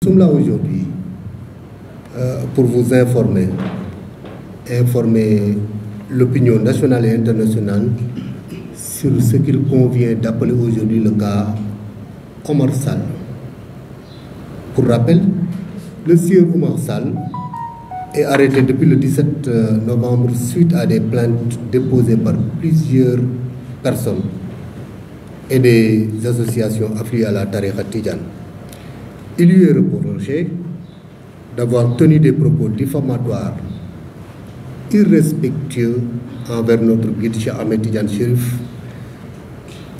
sommes là aujourd'hui pour vous informer l'opinion nationale et internationale sur ce qu'il convient d'appeler aujourd'hui le cas Oumar Sall. Pour rappel, le sieur Oumar Sall est arrêté depuis le 17 novembre suite à des plaintes déposées par plusieurs personnes et des associations affiliées à la tariqa Tidjane. Il lui est reproché d'avoir tenu des propos diffamatoires, irrespectueux envers notre guide Cheikh Ahmed Tidiane Chérif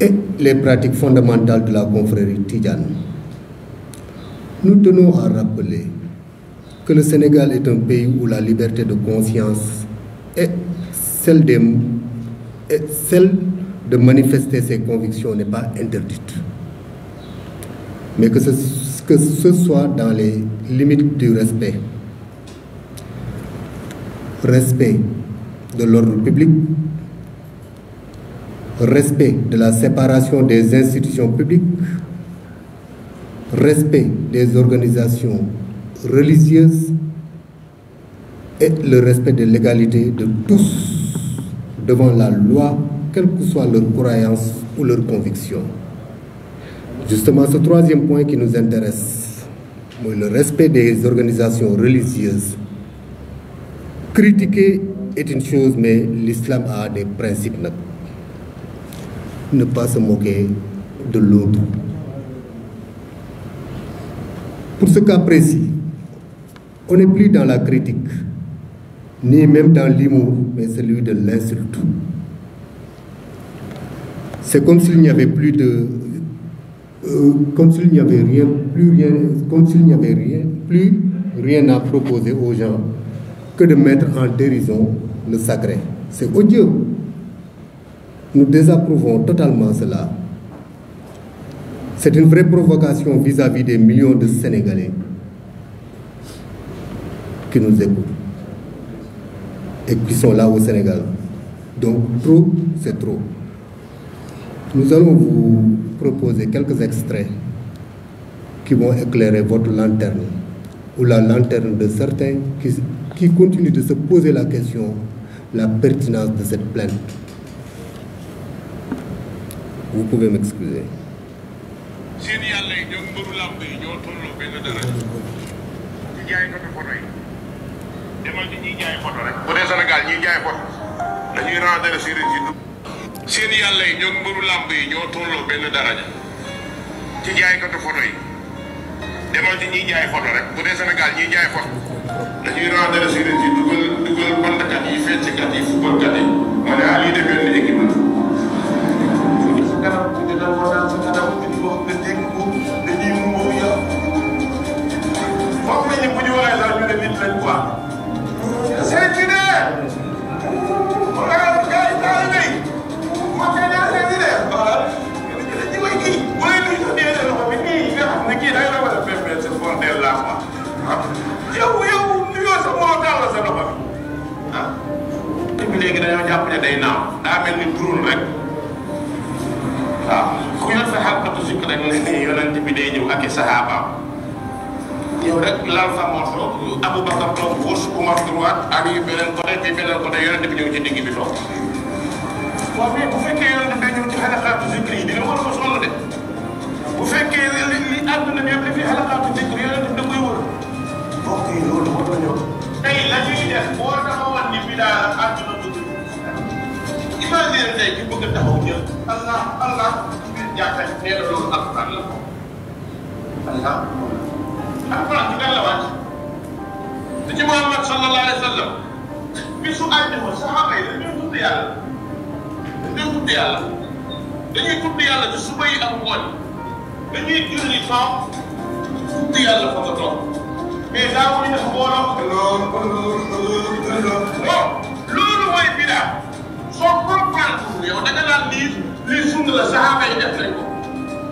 et les pratiques fondamentales de la confrérie Tidjane. Nous tenons à rappeler que le Sénégal est un pays où la liberté de conscience et celle de manifester ses convictions n'est pas interdite, mais que ce soit dans les limites du respect de l'ordre public, respect de la séparation des institutions publiques, respect des organisations religieuses et le respect de l'égalité de tous devant la loi, quelle que soit leur croyance ou leur conviction. Justement, ce troisième point qui nous intéresse, le respect des organisations religieuses. Critiquer est une chose, mais l'islam a des principes. Ne pas se moquer de l'autre. Pour ce cas précis, on n'est plus dans la critique, ni même dans l'humour, mais celui de l'insulte. C'est comme s'il n'y avait plus rien à proposer aux gens que de mettre en dérision le sacré. C'est odieux. Nous désapprouvons totalement cela. C'est une vraie provocation vis-à-vis des millions de Sénégalais qui nous écoutent et qui sont là au Sénégal. Donc trop, c'est trop. Nous allons vous proposer quelques extraits qui vont éclairer votre lanterne ou la lanterne de certains qui continuent de se poser la question, la pertinence de cette plainte. Vous pouvez m'excuser. seen yàlla yi ñoo mbëru làmb yi ñoo tolloo benn daraja ci jaaykatu photo yi demal ci ñiy jaay photo rek bu dee Sénégal ñiy jaay photo dañuy rendre seen ci dugal bandkat yi fecckat yi footballkat yi ma ne lii de benn équipe la sa kanam bu dina wonaan sa kanam bi di wax nga dégg ko dañuy muur ya foog nañu bu ñu waxee sax ñu ne nit lañ quoi c'est ci de léegi dañoo jàpp ne day naaw daa mel ni drone rek waaw ku yor sa xalqatu zikr rek ne yonent bi day ñëw ak i sahaaba yow rek laal sa morso Aboubacar toog gauche Oumar droite Ali beneen côté bi beneen côté yonent bi ñëw ci digg bi toog waaw mais bu fekkee yonent bi ñëw ci xalqatu zikr yi dina war ko sonn de bu fekkee li àdduna bi yëpp li fi xalqatu zikr yonent bi da koy wër mbokk yi loolu war na ñëw tey la ñuy def boo taxawoon ni bi daal àdduna imagine tey ki bëgg taxaw ñëw Allah biir jàkka nee na loolu alquran la ko alquran ci kan la wàcc te ci Muhammad sallallahu alayhi wa sallam bisu àjjuma saxaaba yi dañuy tudd yàlla ci suba yi ak ngoon dañuy julli toog tudd yàlla fa nga toog mais daa muy def mbooloo loolu mooy bidaa soo comprendre yow da nga naan lii sunna la saxaaba yi def nañ ko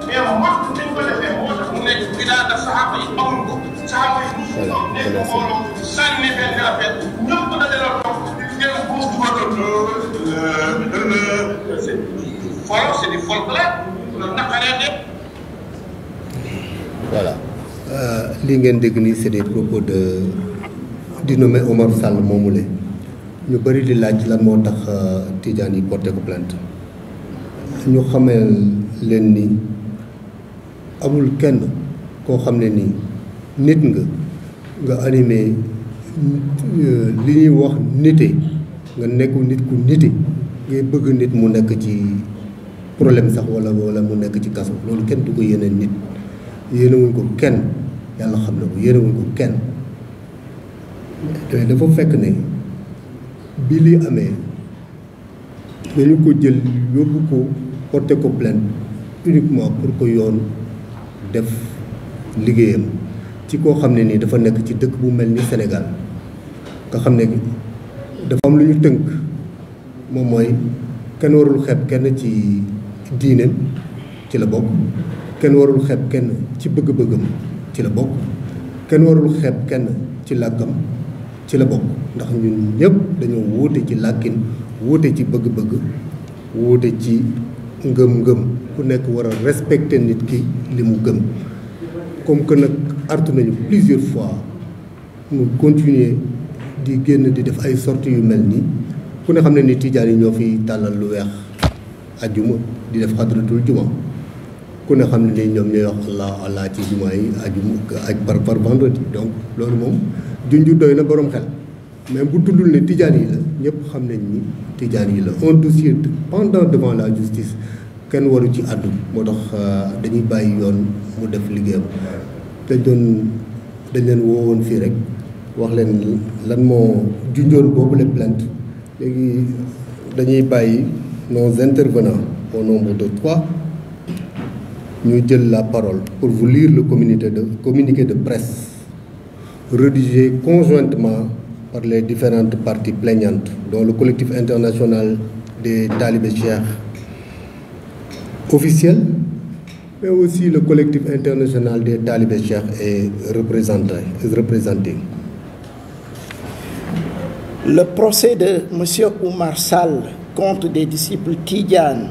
mais wax dañ ko defee moo tax mu nekk bidaa ndax saxaaba yi amul ko saxaaba yi musu ko nekk mbooloo sànni benn affaire ñëpp dajaloo toog ngeen buus c'est du folklore loolu naqaree def. Voilà. li ngeen dégg nii c'est des propos di nommé Omar Sall moomule ñu bëri di laaj lan moo tax Tidiane yi porté ko plainte ñu xamee leen ni amul kenn koo xam ne nii nit nga animé li ñuy wax nite nga nekk nit ku nite ngay bëgg nit mu nekk ci problème sax wala mu nekk ci kaso loolu kenn du ko yéene nit yéenewuñ ko kenn yàlla xam na ko yéenewuñ ko kenn te dafa fekk ne bi li amee dañu ko jël yóbbu ko porté ko plainte uniquement pour que yoon def liggéeyam ci koo xam ne nii dafa nekk ci dëkk bu mel ni Sénégal nga xam ne dafa am lu ñu tënk moom mooy kenn warul xeeb kenn ci diineem ci la bokk kenn warul xeeb kenn ci bëgg-bëggam ci la bokk kenn warul xeeb kenn ci làkkam ci la bokk ndax ñun ñëpp dañoo wuute ci làkkin wuute ci bëgg-bëgg wuute ci ngëm-ngëm ku nekk war a respecter nit ki li mu gëm comme que nag artu nañu plusieurs fois mu continuer di génn di def ay sorties yu mel nii ku ne xam ne ni tijaan yi ñoo fi tàllal lu weex ajjuma di def xadratul juma ku ne xam ne ni ñoom ñooy wax allah allah ci juma yi ajjuma aj par vendredi donc loolu moom junju doy na borom xel mais bu tuddul ne tijaan yi la ñëpp xam nañ ni tijaan yi la un dossier pendant devant la justice kenn waru ci àddu moo tax dañuy bàyyi yoon mu def liggéeyam dañ leen woowoon fii rek wax leen lan moo junjoon boobu les plaintes léegi dañuy bàyyi nos intervenants au nombre de 3 ñu jël la parole pour vous lire le communiqué de presse rédigé conjointement par les différentes parties plaignantes dont le collectif international des talibés cheikh officiel, mais aussi le collectif international des talibés cheikh est représenté. Le procès de M. Oumar Sall contre des disciples Tidjane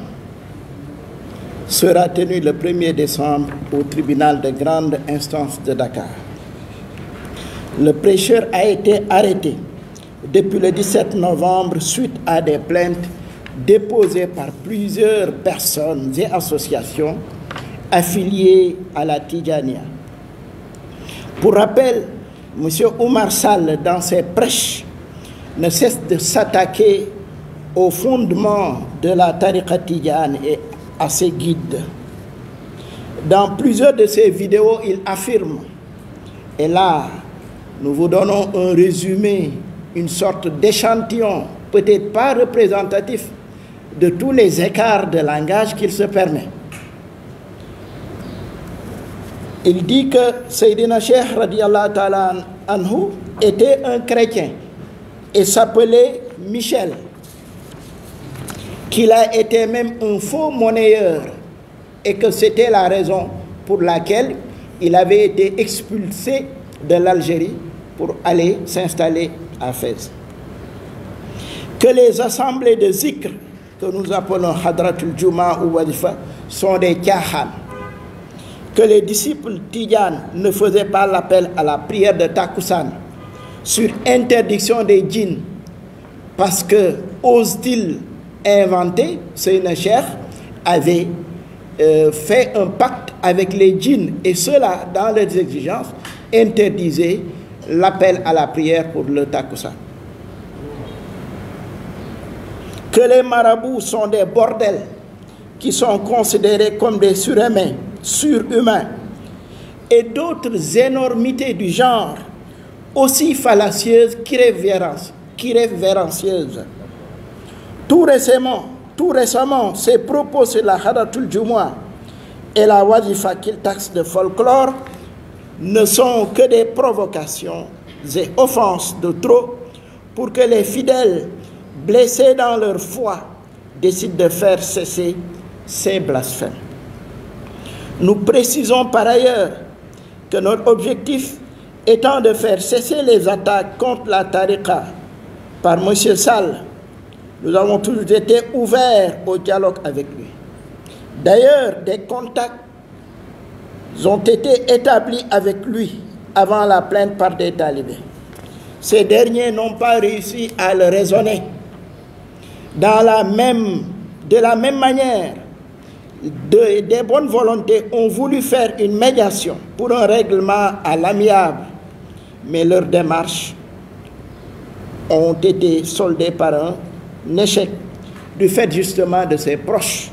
sera tenu le 1er décembre au tribunal de grande instance de Dakar. Le prêcheur a été arrêté depuis le 17 novembre suite à des plaintes déposées par plusieurs personnes et associations affiliées à la Tidjania. Pour rappel, M. Oumar Sall, dans ses prêches, ne cesse de s'attaquer au fondement de la tariqa Tidjane et à ses guides. Dans plusieurs de ses vidéos, il affirme, et là, nous vous donnons un résumé, une sorte d'échantillon, peut-être pas représentatif de tous les écarts de langage qu'il se permet. Il dit que Sayyidina Cheikh radiyallahu ta'ala anhu était un chrétien et s'appelait Michel, qu'il a été même un faux monnayeur et que c'était la raison pour laquelle il avait été expulsé de l'Algérie pour aller s'installer à Fès. Que les assemblées de zikr que nous appelons Hadratul Juma ou Wadifa sont des tiahan. Que les disciples Tidjane ne faisaient pas l'appel à la prière de Takussan sur interdiction des djinns parce que, ose-t-il inventer, Sayyidina Cheikh avait fait un pacte avec les djinns et ceux-là, dans leurs exigences, interdisaient l'appel à la prière pour le Takussan. Que les marabouts sont des bordels qui sont considérés comme des surhumains, et d'autres énormités du genre aussi fallacieuses qu'irrévérencieuses. Tout récemment, ces propos sur la Hadratul Jumu'ah et la Wadifa qu'il taxe de folklore ne sont que des provocations et offenses de trop pour que les fidèles blessés dans leur foi décident de faire cesser ces blasphèmes. Nous précisons par ailleurs que notre objectif étant de faire cesser les attaques contre la tariqa par M. Sall, nous avons toujours été ouverts au dialogue avec lui. D'ailleurs, des contacts ont été établis avec lui avant la plainte par des talibés. Ces derniers n'ont pas réussi à le raisonner. De la même manière, des bonnes volontés ont voulu faire une médiation pour un règlement à l'amiable, mais leurs démarches ont été soldées par un échec du fait justement de ses proches,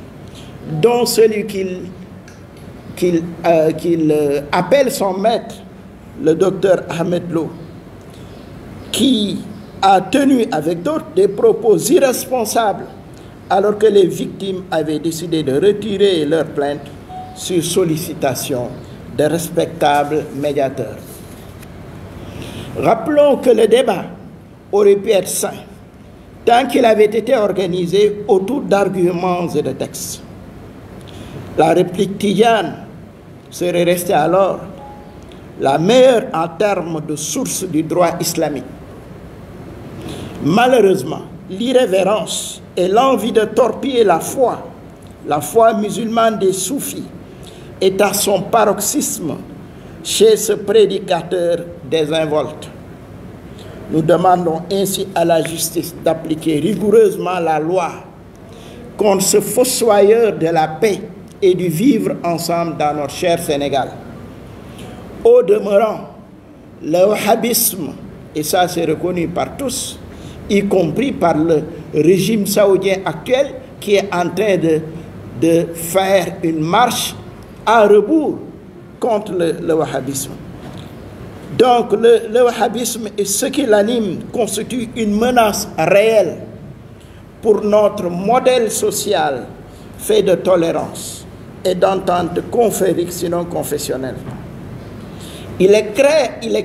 dont celui qu'il appelle son maître, le docteur Ahmed Lo, qui a tenu avec d'autres des propos irresponsables alors que les victimes avaient décidé de retirer leur plainte sur sollicitation de respectables médiateurs. Rappelons que le débat aurait pu être sain tant qu'il avait été organisé autour d'arguments et de textes. La réplique tidjane serait restée alors la meilleure en termes de source du droit islamique. Malheureusement, l'irrévérence et l'envie de torpiller la foi musulmane des soufis est à son paroxysme chez ce prédicateur désinvolte. Nous demandons ainsi à la justice d'appliquer rigoureusement la loi contre ce fossoyeur de la paix et du vivre ensemble dans notre cher Sénégal. Au demeurant, le wahhabisme, et ça c'est reconnu par tous, y compris par le régime saoudien actuel qui est en train de faire une marche à rebours contre le wahhabisme. Donc le wahhabisme et ce qui l'anime constitue une menace réelle pour notre modèle social fait de tolérance et d'entente confrérique sinon confessionnelle. Il est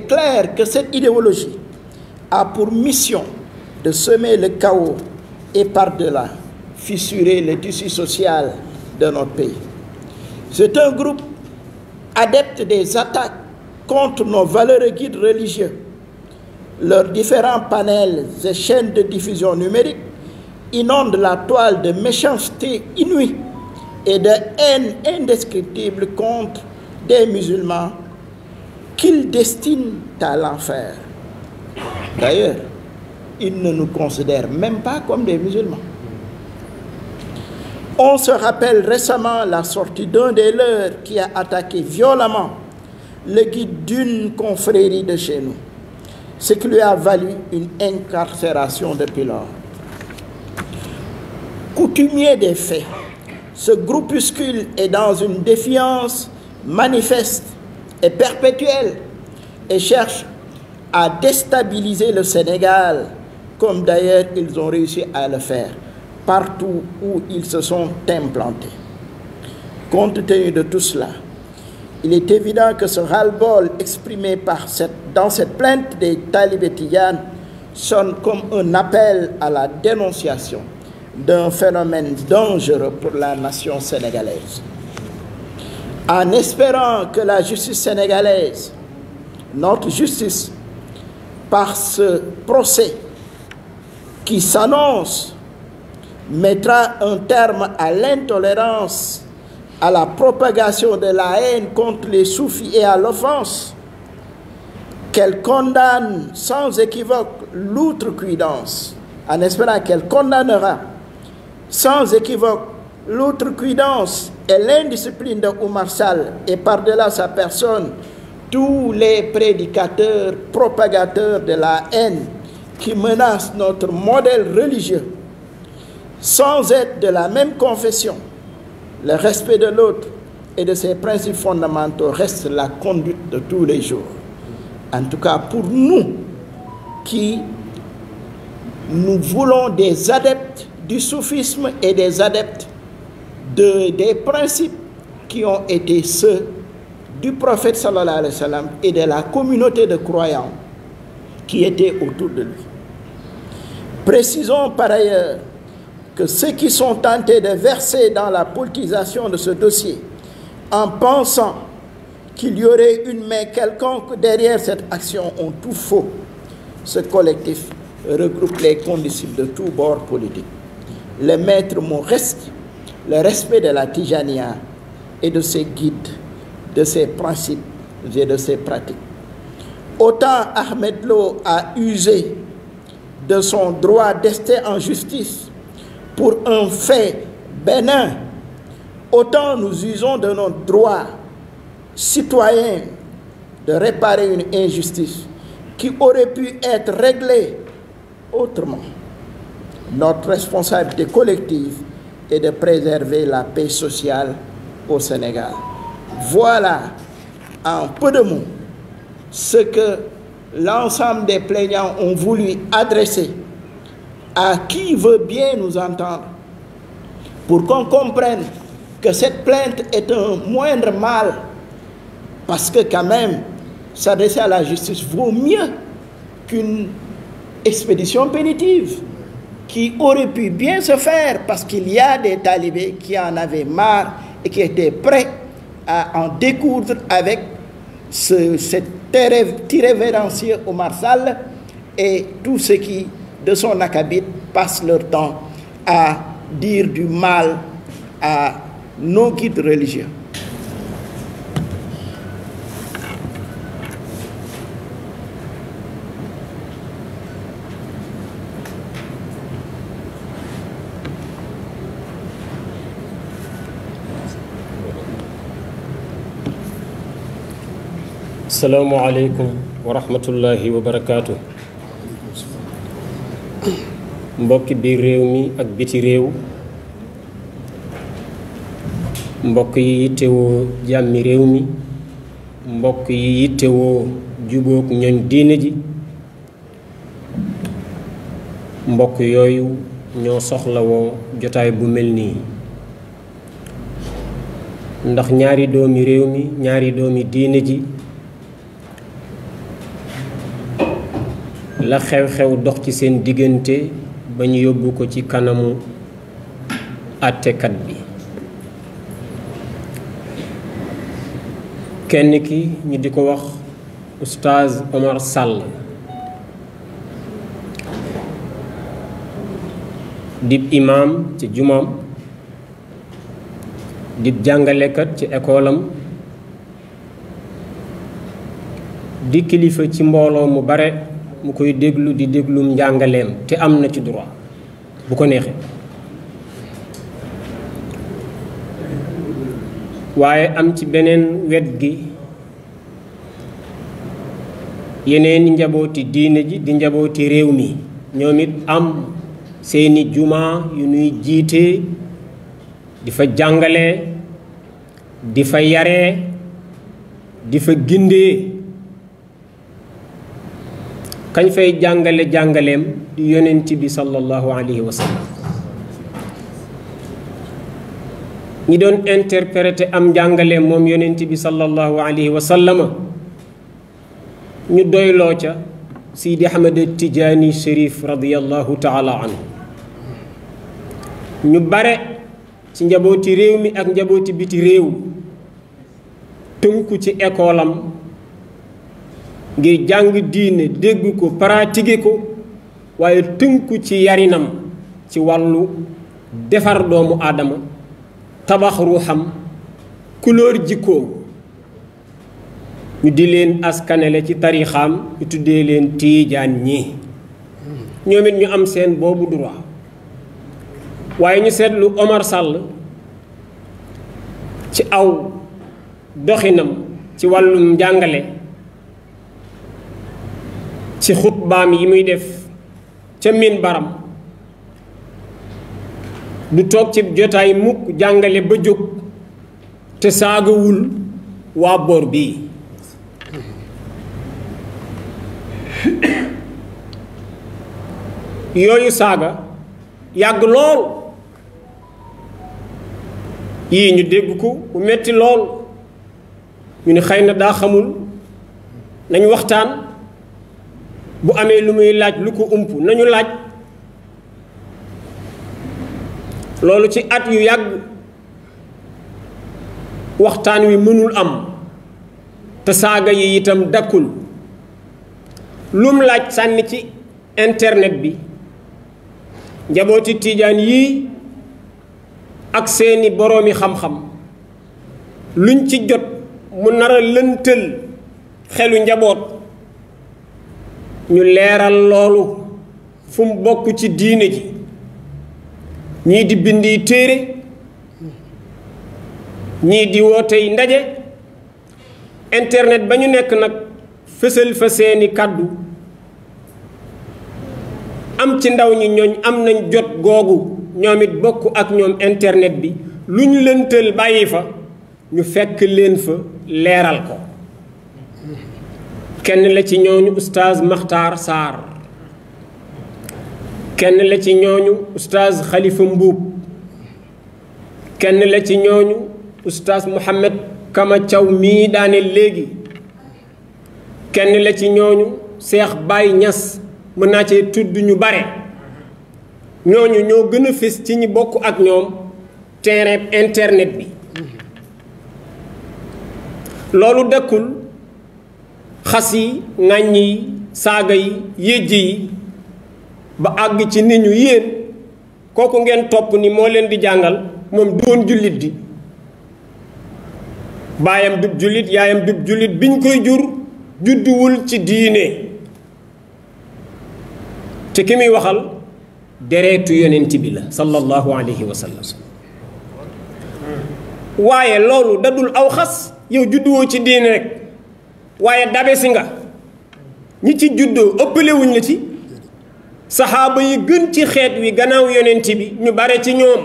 clair que cette idéologie a pour mission de semer le chaos et par-delà fissurer le tissu social de notre pays. C'est un groupe adepte des attaques contre nos valeureux guides religieux. Leurs différents panels et chaînes de diffusion numérique inondent la toile de méchanceté inouïe et de haine indescriptible contre des musulmans qu'ils destinent à l'enfer. D'ailleurs, ils ne nous considèrent même pas comme des musulmans. On se rappelle récemment la sortie d'un des leurs qui a attaqué violemment le guide d'une confrérie de chez nous, ce qui lui a valu une incarcération depuis lors. Coutumier des faits, ce groupuscule est dans une défiance manifeste et perpétuelle et cherche à déstabiliser le Sénégal, comme d'ailleurs ils ont réussi à le faire partout où ils se sont implantés. Compte tenu de tout cela, il est évident que ce ras-le-bol exprimé dans cette plainte des talibés tidjanes sonne comme un appel à la dénonciation d'un phénomène dangereux pour la nation sénégalaise. En espérant que la justice sénégalaise, notre justice, par ce procès qui s'annonce, mettra un terme à l'intolérance, à la propagation de la haine contre les soufis et à l'offense, qu'elle condamne sans équivoque l'outrecuidance, en espérant qu'elle condamnera sans équivoque l'outrecuidance et l'indiscipline de Oumar Sall et par-delà sa personne, tous les prédicateurs, propagateurs de la haine qui menacent notre modèle religieux, sans être de la même confession. Le respect de l'autre et de ses principes fondamentaux reste la conduite de tous les jours. En tout cas, pour nous qui nous voulons des adeptes du soufisme et des adeptes des principes qui ont été ceux du prophète sallallahu alayhi wa sallam et de la communauté de croyants qui étaient autour de lui. Précisons par ailleurs que ceux qui sont tentés de verser dans la politisation de ce dossier en pensant qu'il y aurait une main quelconque derrière cette action ont tout faux. Ce collectif regroupe les condisciples de tous bords politiques. Le maître mot reste le respect de la Tijania et de ses guides de ses principes et de ses pratiques. Autant Ahmed Lo a usé de son droit d'ester en justice pour un fait bénin, autant nous usons de notre droit citoyen de réparer une injustice qui aurait pu être réglée autrement. Notre responsabilité collective est de préserver la paix sociale au Sénégal. Voilà, en peu de mots, ce que l'ensemble des plaignants ont voulu adresser à qui veut bien nous entendre, pour qu'on comprenne que cette plainte est un moindre mal, parce que quand même, s'adresser à la justice vaut mieux qu'une expédition pénitive qui aurait pu bien se faire, parce qu'il y a des talibés qui en avaient marre et qui étaient prêts à en découdre avec cet irrévérencieux Omar Sall et tous ceux qui, de son acabit, passent leur temps à dire du mal à nos guides religieux. Assalamu alaikum wa rahmatullahi wa barakatuh. Mbokki biir réew mi ak biti réew, mbokk yi yittewoo jàmmi réew mi, mbokk yi yittewoo jubóog ñoñ diine ji, mbokk yooyu ñoo soxlawoo jotaay bu mel nii, ndax ñaari doomi réew mi, ñaari doomi diine ji la xew-xew dox ci seen diggante ba ñu yóbbu ko ci kanamu àttekat bi. kenn ki ñu di ko wax Oustaz Omar Sall dib imam ci jumaam, dib jàngalekat ci ekoolam, di kilifa ci mbooloo mu bare mu koy déglu di déglum njàngaleem te am na ci droit bu ko neexee. waaye am ci beneen wet gi yeneen njabooti diine ji di njabooti réew mi, ñoom it am seeni juma yu nuy jiite di fa jàngale, di fa yaree, di fa gindee. kañ fay jàngale jàngaleem di yonent bi sallallahu alayhi wa sallam. ñi doon interpréter am njàngaleem moom yonent bi sallallahu alayhi wa sallam ñu doyloo ca Sidi Ahmad Tijaani Chérif radiyallahu taala anhu. ñu bare ci njabooti réew mi ak njabooti biti réew tënku ci école am ngir jàng diine, dégg ko, pratiquer ko, waaye tënku ci yarinam ci wàllu defar doomu aadama, tabax ruuxam, couleur jikkoom. ñu di leen askanele ci tarixaam, ñu tuddee leen tiijaan ñi. ñoom it ñu am seen boobu droit. waaye ñu seetlu Omar Sall ci aw doxinam ci wàllum njàngale, ci xutbaam yi muy def ca minbaram, du toog ci jotaay mukk jàngale ba jóg te saagawul waa boor bii. yooyu saaga yàgg lool, yii ñu dégg ko bu metti lool, ñu ne xëy na daa xamul, nañ waxtaan. bu amee lu muy laaj lu ko ump nañu laaj. loolu ci at yu yàgg waxtaan wi mënul am te saaga yi itam dakkul. lum laaj sànni ci internet bi. njabooti tiijaan yii ak seeni boroomi xam-xam luñ ci jot mu nar a lëntal xelu njaboot ñu leeral loolu fu mu bokk ci diine ji ñii di bindi téere ñii di wootey ndaje internet ba ñu nekk nag fësal fa seeni kàddu am ci ndaw ñi ñooñ am nañ jot googu ñoom it bokk ak ñoom internet bi lu ñu lëntal bàyyi fa ñu fekk leen fa leeral ko kenn la ci ñooñu oustaz Makhtar Sarr kenn la ci ñooñu oustaz Khalifa Mbuub kenn la ci ñooñu oustaz Mouhamed Kama Thiaw mii daane léegi kenn la ci ñooñu Cheikh Baye Niass mën naa cee tudd ñu bare ñooñu ñoo gën a fés ci ñi bokk ak ñoom terrain internet bi loolu dëkkul xas yi ŋàññ yi saaga yi yéjj yi ba àgg ci nit ñu yéen kooku ngeen topp ni moo leen di jàngal moom doon jullit di baayam dub jullit yaayam dub jullit biñ koy jur judduwul ci diine te ki muy waxal dereetu yonent bi la sallallahu alayhi wa sallam waaye loolu dadul aw xas yow judduwoo ci diine rek waaye dabe si nga ñi ci juddoo ëppalewuñ la ci saxaaba yi gën ci xeet wi gannaaw yonent bi ñu bare ci ñoom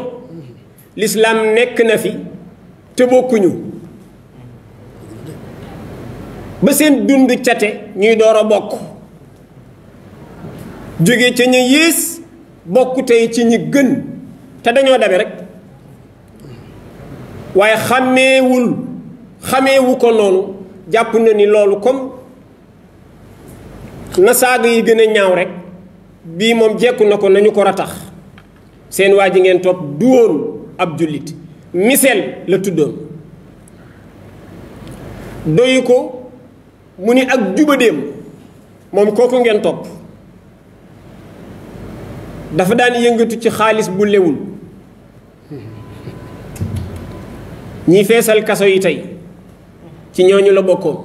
lislaam nekk na fi te bokkuñu ba seen dund cate ñuy door a bokk jóge ca ña yées bokk tey ci ñi gën te dañoo dabe rek waaye xàmmeewu ko noonu jàpp na ni loolu comme na saaga yi gën a ñaaw rek bii moom jekku na ko nañu ko ratax seen waa ji ngeen topp du woon ab jullit miseel la tuddoon doyu ko mu ni ak jubadéem moom kooku ngeen topp dafa daan yëngatu ci xaalis bu lewul ñi feesal kaso yi tey ci ñooñu la bokkoon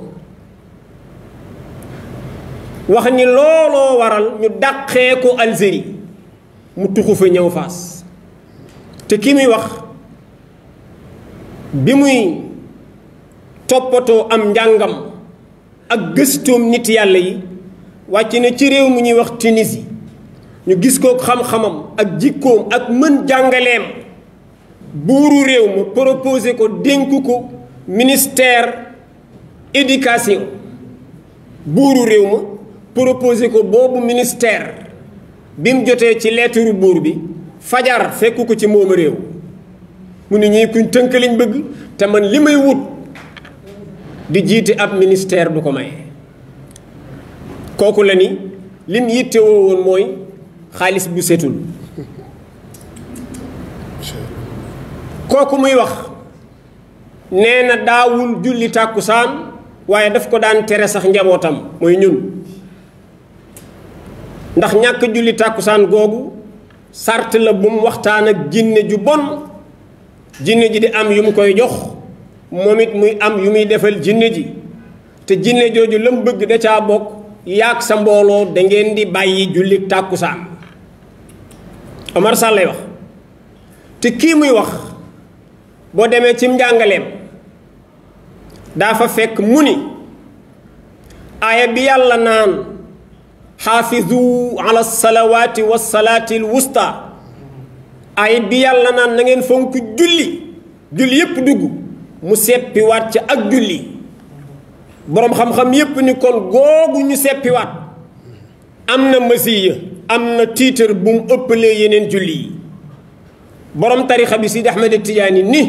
wax ni looloo waral ñu dàqee ko Algérie mu tuxu fa ñëw Faas te ki muy wax bi muy toppatoo am njàngam ak gëstoom nit yàlla yi wàcc na ci réew mu ñuy wax Tunisie ñu gis ko xam-xamam ak jikkoom ak mën jàngaleem buuru réew ma proposé ko dénk ko ministère éducation buuru réew ma proposé ko boobu ministère bi mu jotee ci lettre buur bi fajar fekku ko ci moom réew mu ne ñii kuñ tënk liñ bëgg te man li may wut di jiite ab ministère du ko maye kooku la ni lim yittewoo woon mooy xaalis bu setul kooku muy wax nee na daawul julli tàkkusaan waaye daf ko daan tere sax njabootam mooy ñun ndax ñàkk julli tàkkusaan googu sart la bu mu waxtaan ak jinne ju bon jinne ji di am yu mu koy jox moom it muy am yu muy defal jinne ji te jinne jooju la mu bëgg da caa bokk yaag sa mbooloo da ngeen di bàyyi julli tàkkusaan Omar Sall lay wax te kii muy wax boo demee ci njàngaleem daa fa fekk mu ni aaya bi yàlla naan xaafizu ala salawaati wa salaati alwusta aaya bi yàlla naan na ngeen fonk julli yépp dugg mu seppiwaat ca ak julli boroom xam-xam yépp ni kon googu ñu seppiwaat am na masiya am na tiitar bu mu ëppalee yeneen julli yi boroom tarixa bi Sidi Ahmed Tijaani ni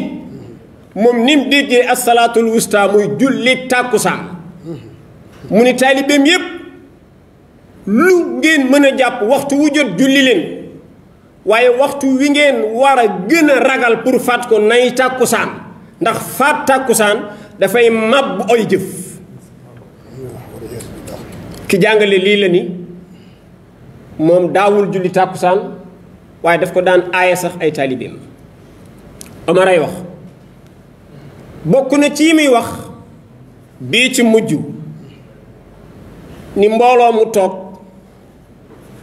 moom ni mu déggee assalaatul wusta muy julli tàkkusaan mu ni taalibeem yépp lu ngeen mën a jàpp waxtu wu jot julli leen waaye waxtu wi ngeen war a gën a ragal pour faat ko nay tàkkusaan ndax faat tàkkusaan dafay màbb ay jëf ki jàngale lii la ni moom daawul julli tàkkusaan waaye daf ko daan aaya sax ay taalibeem Omar ay wax bokk na ci muy wax bii ci mujj ni mbooloo mu toog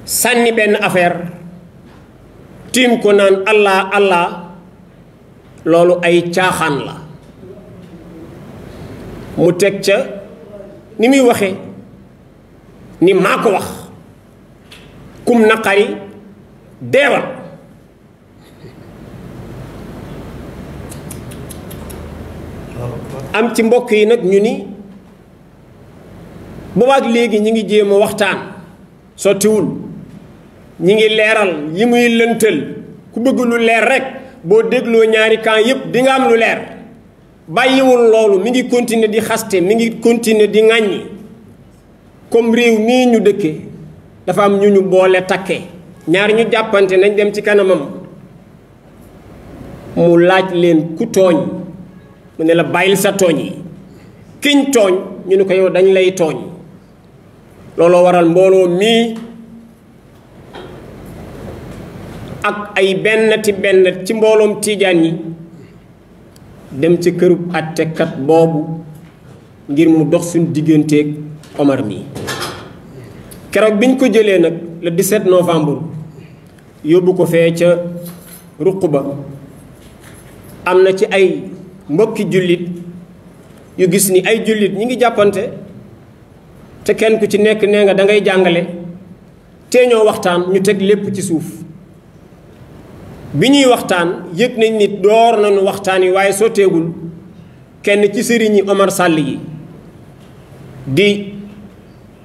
sànni benn affaire tiim ko naan allah allah loolu ay caaxaan la mu teg ca ni muy waxe ni maa ko wax kum naqari deewal am ci mbokk yi nag ñu ni boobaak léegi ñi ngi jéem a waxtaan sottiwul ñi ngi leeral yi muy lëntal ku bëgg lu leer rek boo dégloo ñaari camp yépp di nga am lu leer bàyyiwul loolu mi ngi continuer di xaste mi ngi continuer di ŋàññi comme réew mii ñu dëkke dafa am ñu ñu boole takke ñaar ñu jàppante nañ dem ci kanamam mu laaj leen ku tooñ mu ne la bàyyil sa tooñ yi kiñ tooñ ñu ne ko yow dañ lay tooñ looloo waral mbooloo mii ak ay benn ci mbooloom tiijaan yi dem ci kërub àttekat boobu ngir mu dox suñu digganteeg Omar mii keroog biñ ko jëlee nag le 17 novembre yóbbu ko fee ca ruq ba am na ci ay mbokki jullit yu gis ni ay jullit ñi ngi jàppante te kenn ku ci nekk nee nga da ngay jàngale te ñoo waxtaan ñu teg lépp ci suuf bi ñuy waxtaan yëg nañ nit door nañu waxtaan yi waaye sotteegul kenn ci sëriñi Omar Sall yi di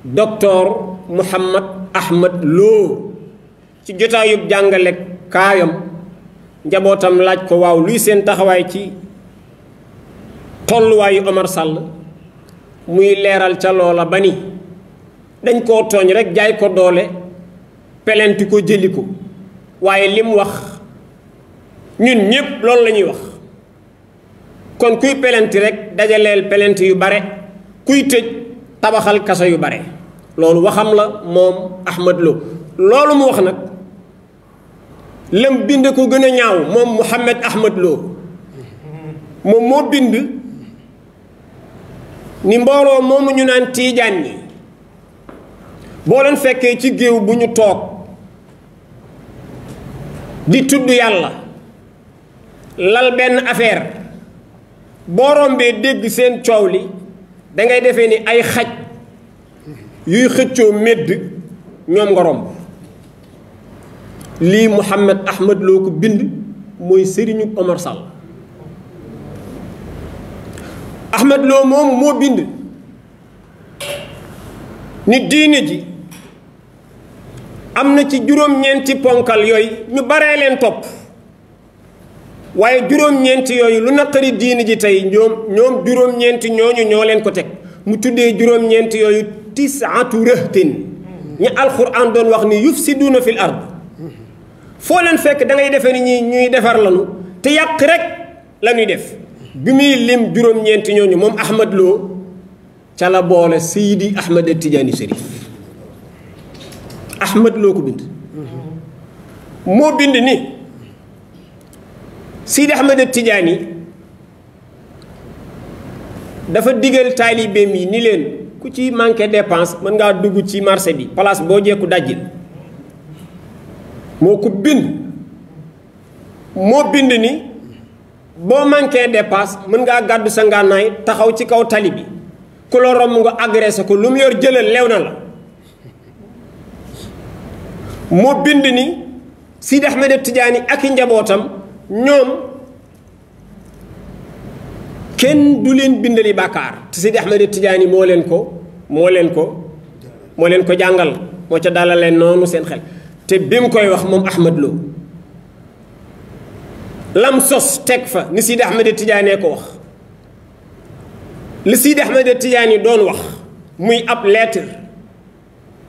docteur Mouhammad Ahmad Lo ci jotaayub jàngale kaayam njabootam laaj ko waaw luy seen taxawaay ci tolluwaayu Omar Sall muy leeral ca loola ba ni dañ koo tooñ rek jaay ko doole pelenti ko jëli ko waaye lim wax ñun ñépp loolu la ñuy wax kon kuy pelenti rek dajaleel pelenti yu bare kuy tëj tabaxal kaso yu bare loolu waxam la moom Ahmad Lo loolu mu wax nag lëm bind ko gën a ñaaw moom Mouhammad Ahmad Lo moom moo bind ni mbooloo moomu ñu naan tiijaan ñi boo leen fekkee ci géew bu ñu toog di tudd yàlla lal benn affaire boo rombee dégg seen coow li dangay defee ni ay xaj yuy xëccoo médd ñoom nga romb lii Mouhammad Ahmad Lo ko bind mooy sëriñu Omar Sall Ahmad Lo moomu moo bind ni diine ji am na ci juróom-ñeenti ponkal yooyu ñu baree leen topp waaye juróom-ñeenti yooyu lu naqari diine ji tey ñoom juróom-ñeenti ñooñu ñoo leen ko teg mu tuddee juróom-ñeenti yooyu tisaatu rëhtin ñi alxuraan doon wax ni yufsiduuna fil ard foo leen fekk da ngay defee ni ñuy defar lanu te yàq rek la ñuy def bi muy lim juróom-ñeenti ñooñu moom Ahmad Lo ca la boole Seydi Ahmad Tidiane Chérif Ahmad Lo ko bind moo bind ni Seydi Ahmad Tidiane dafa digal taalibeem yi ni leen ku ci manqué dépense mën ngaa dugg ci marché bi place boo jekku dajjil moo ko bind moo bind ni boo manqué dépense mën ngaa gàddu sa ngànnaay taxaw ci kaw tali bi ku la romb nga agressé ko lu mu yor jëlal lew na la moo bind ni Sidi Ahmed Tidiane ak i njabootam ñoom kenn du leen bindali bàkkaar te Sidi Ahmed Tidiane moo leen ko jàngal moo ca dalal leen noonu seen xel te bi mu koy wax moom Ahmad Lo lam sos teg fa ni Sidi Ahmed Tidiane ko wax li Sidi Ahmed Tidiane doon wax muy ab lettre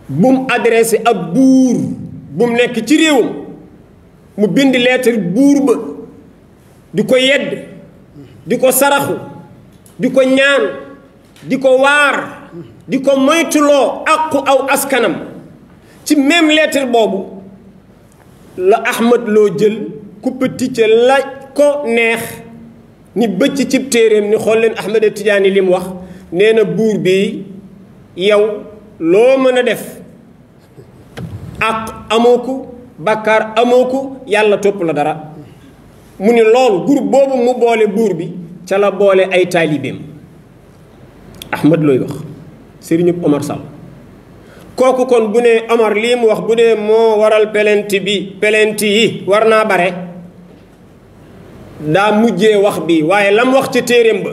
bu mu adressé ab buur bu mu nekk ci réewam mu bind lettre buur ba di ko yedd di ko saraxu di ko ñaan di ko waar di ko moytuloo àqu aw askanam ci même lettre boobu la Ahmad Lo jël kuppati ca la ko neex ni bëcc cib téeréem ni xool leen Ahmed Tidiane li mu wax nee na buur bi yow loo mën a def ak amoo ko bàkkaar amoo ko yàlla topp la dara mu ne loolu groupe boobu mu boole buur bi ca la boole ay taalibeem Ahmad looy wax sëriñub Omar Sall kooku kon bu ne Omar lii mu wax bu dee moo waral pelenti yi war naa bare daa mujjee wax bi waaye lam wax ca téeréem ba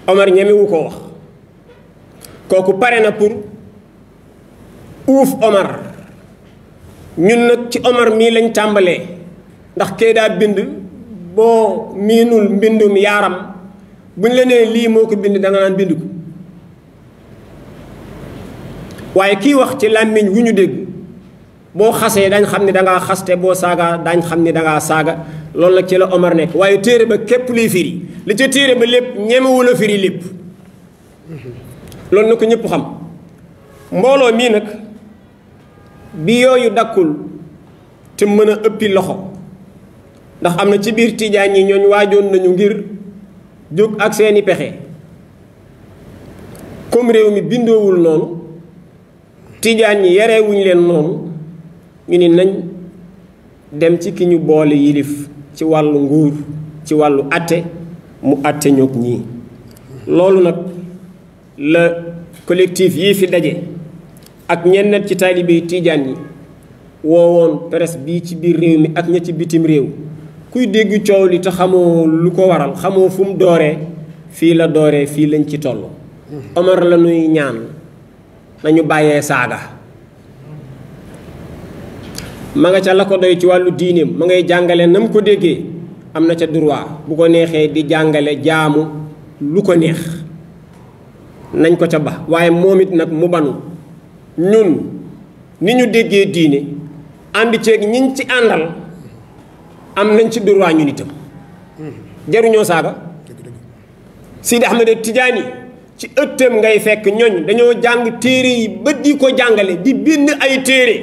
Omar ñemewu ko wax kooku pare na pour uuf Omar ñun nag ci Omar mii lañ tàmbalee ndax kee daa bind boo miinul mbindum yaaram buñ la nee lii moo ko bind da nga naan bind ko waaye kii wax ci làmmiñ wu ñu dégg boo xasee dañ xam ne dangaa xaste boo saaga dañ xam ne dangaa saaga loolu nag ci la Omar nekk waaye téere ba képp luy firi li ca téere ba lépp ñemewul a firi lépp loolu na ko ñëpp xam mbooloo mii nag bi yooyu dakkul te mën a ëppi loxo ndax am na ci biir tijaan yi ñooñ waajoon nañu ngir jóg ak seeni pexe comme réew mi bindoowul noonu tijaan ñi yarewuñ leen noonu ñu ni nañ dem ci ki ñu boole yilif ci wàllu nguur ci wàllu atte mu atte ñoog ñii loolu nag la collectif yii fi daje ak ñenn ci taalibe tijaan yi woowoon presse bii ci biir réew mi ak ña ci bitim réew kuy dégg coow li te xamoo lu ko waral xamoo fu mu dooree fii la dooree fii lañ ci toll Omar la nuy ñaan nañu bàyyee saaga ma nga ca la ko doy ci wàllu diineem ma ngay jàngale na mu ko déggee am na ca droit bu ko neexee di jàngale jaamu lu ko neex nañ ko ca ba waaye moom it nag mu banu ñun ni ñu déggee diine ànd ceeg ñiñ ci àndal am nañ ci droit ñun itam jaruñoo saaga Sidi Ahmed Tidiane ci ëttam ngay fekk ñooñ dañoo jàng téere yi ba di ko jàngale di bind ay téere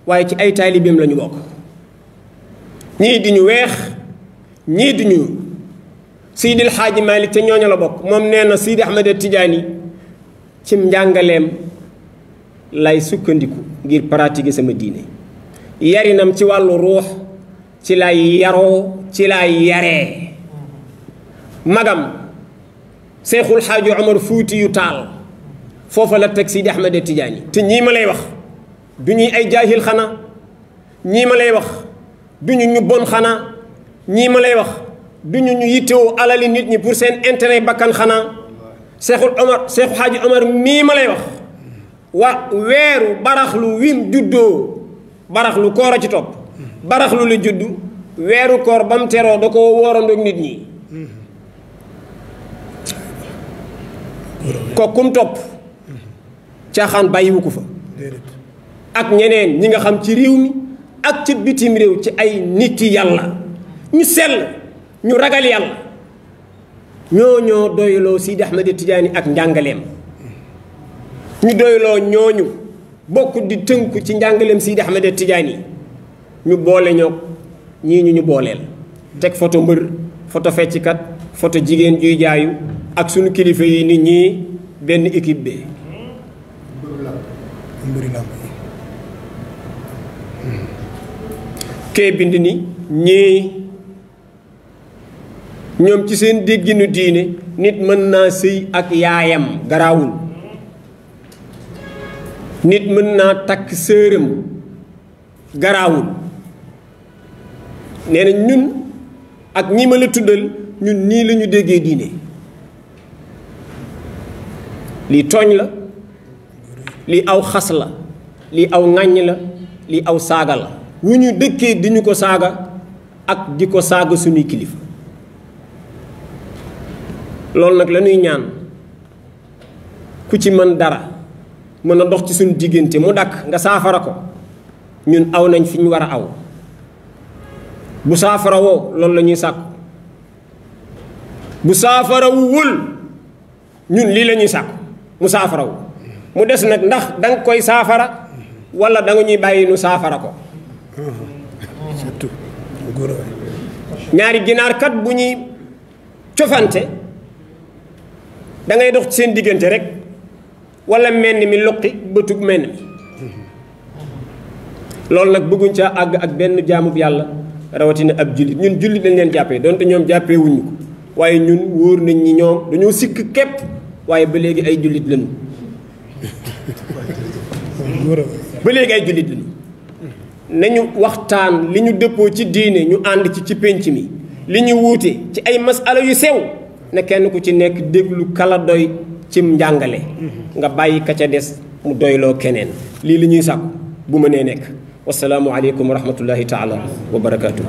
waaye ci ay taalibeem la ñu bokk ñii di ñu weex ñii di ñu Sidi El Hadji Malick te ñooñu la bokk moom nee na Sidi Ahmed Tidiane cim njàngaleem lay sukkandiku ngir pratiquer sama diine yarinam ci wàllu ruux ci lay yaroo ci lay yaree magam Seexul Xaaji Omar Fuuti yu Taal foofa la teg Sidi Ahmed Tidiane te ñii ma lay wax du ñuy ay jaahil xanaa ñii ma lay wax du ñu bon xanaa ñii ma lay wax du ñu yittewoo alali nit ñi pour seen intérêt bakkan xanaa Seexul Xaaji Omar mii ma lay wax wa weeru baraxlu wim juddoo baraxlu koor a ci topp baraxlu la juddu weeru koor ba mu teroo da ko wóorandoog nit ñi kookum topp caaxaan bàyyiwu ko fa ak ñeneen ñi nga xam ci réew mi ak ci bitim réew ci ay niti yàlla ñu sell ñu ragal yàlla ñoo doyloo Sidi Ahmed Tidiane ak njàngaleem ñu doyloo ñooñu bokk di tënku ci njàngaleem Sidi Ahmed Tidiane ñu boole ñoo ñii ñu booleel teg photo mbër photo fecckat photo jigéen juy jaayu ak sunu kilifa yi nit ñi benn équipe bi kee bind ni ñii ñoom ci seen dégginu diine nit mën naa sëy ak yaayam garaawul nit mën naa takk sëram garaawul nee na ñun ak ñi ma la tuddal ñun nii la ñu déggee diine lii tooñ la lii aw xas la lii aw ŋàññ la lii aw saaga la wu ñu dëkkee di ñu ko saaga ak di ko saaga suñuy kilifa loolu nag la ñuy ñaan ku ci mën dara mën a dox ci suñu diggante mu dakk nga saafara ko ñun aw nañ fi ñu war a aw bu saafara woo loolu la ñuy sàkku bu saafara wu wul ñun lii la ñuy sàkku mu saafara wu mu des nag ndax danga koy saafara wala danga ñuy bàyyi nu saafara ko surtout ñaari ginaar kat bu ñuy cofante da ngay dox ci seen diggante rek wala menn mi loqi bëtug menn mi loolu nag bëgguñ caa àgg ak benn jaamub yàlla rawatina ab jullit ñun jullit lañ leen jàppee donte ñoom jàppee wuñu ko waaye ñun wóor nañ ñi ñoom dañoo sikk képp waaye ba léegi ay jullit lañu ba léegi ay jullit lañu nañu waxtaan li ñu dëppoo ci diine ñu ànd ci pénc mi li ñu wuute ci ay masala yu sew ne kenn ku ci nekk déglu kala doy cim njàngale nga bàyyi ka ca des mu doyloo keneen lii li ñuy sàkku bu mënee nekk wasalaamu aleykum wa rahmatullahi taala wa barakaatu.